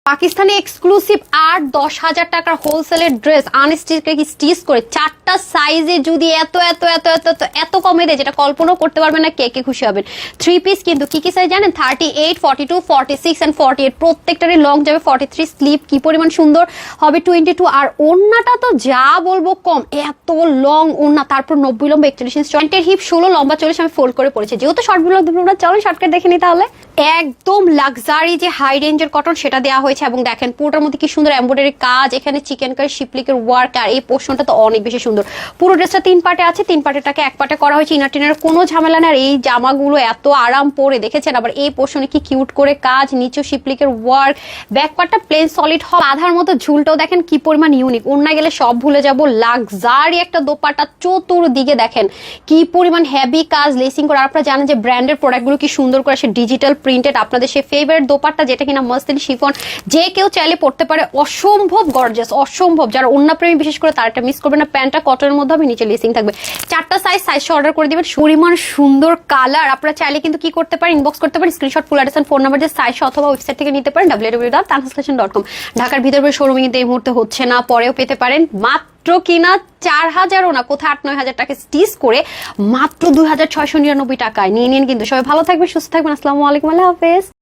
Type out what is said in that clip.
Pakistani exclusive 8-10 হাজার টাকার হোলসেলের dress stitch করে 4টা সাইজে যদি এত এত এত এত এত এত কমে দেয়, যেটা কল্পনাও করতে পারবেন না, কে কে খুশি হবেন। 3 পিস কিন্তু কি কি সাইজ জানেন? 38, 42, 46 এন্ড 48, প্রত্যেকটারই লং যাবে 43, স্লিভ কি পরিমাণ সুন্দর হবে 22। আর ওড়নাটা তো যা বলবো কম, এত লং ওড়না, তারপর 90 লম্বা 41 ইঞ্চ, জয়েন্টের হিপ 16, লম্বা 40। আমি ফোল্ড করে পড়েছি, যেহেতু শর্ট ব্লগ দিবো, চলো শর্টকাট দেখে নি তাহলে। একদম লাক্সারি যে হাই রেঞ্জের কটন সেটা দেওয়া হয়েছে, এবং দেখেন পুরোটার মধ্যে কি সুন্দর এমব্রয়ডারি কাজ, এখানে চিকেন কারি শিপলিকের ওয়ার্ক, আর এই পোর্শনটা তো অনেক বেশি সুন্দর। পুরো ড্রেসটা 3 পার্টে আছে, 3 পার্টেরটাকে 1 পার্টে করা হয়েছে। ইনার টিনার কোনো ঝামেলা না। আর এই জামাগুলো এত আরাম পরে দেখেছেন, আবার এই পোর্শনে কি কিউট করে কাজ, নিচেও শিপলিকের ওয়ার্ক, ব্যাক পার্টটা প্লেন সলিড হবে, আধার মতো ঝুলটাও দেখেন কি পরিমাণ ইউনিক। ওড়না গেলে সব ভুলে যাব, লাক্সারি একটা দোপাট্টা, চতুর্দিকে দেখেন কি পরিমাণ হেভি কাজ, লেসিং করে। আপনারা জানেন যে ব্র্যান্ডের প্রোডাক্টগুলো কি সুন্দর করে সে ডিজিটাল প্রিন্টেড, আপনাদের সেই ফেভারিট দোপাট্টা যেটা কিনা মসলিন শিফন, যে কেউ চাইলে পড়তে পারে, অসম্ভব গর্জিয়াস, অসম্ভব। যারা ওড়না প্রেমী বিশেষ করে তার একটা মিস করবে না। প্যান্টটা কটনের মধ্যে হবে, নিচে লেসিং থাকবে। 4টা সাইজ অর্ডার করে দিবেন। পরিমাণ সুন্দর কালার, আপনারা চাইলে কিন্তু কি করতে পারেন, ইনবক্স করতে পারেন, screenshot full address phone number দিয়ে সাইজ অথবা ওয়েবসাইট থেকে নিতে পারেন www.tanhasfashion.com। ঢাকার ভিতরে শোরুমে কিন্তু এই মুহূর্তে হচ্ছে না, পরেও পেতে পারেন। মাত্র কিনা 4000ও না, কোথায় 8-9 হাজার টাকা স্টিচ করে মাত্র 2699 টাকায় নিয়ে নিন। কিন্তু সবাই ভালো থাকবেন, সুস্থ থাকবেন। আসসালামু আলাইকুম, আল্লাহ হাফেজ।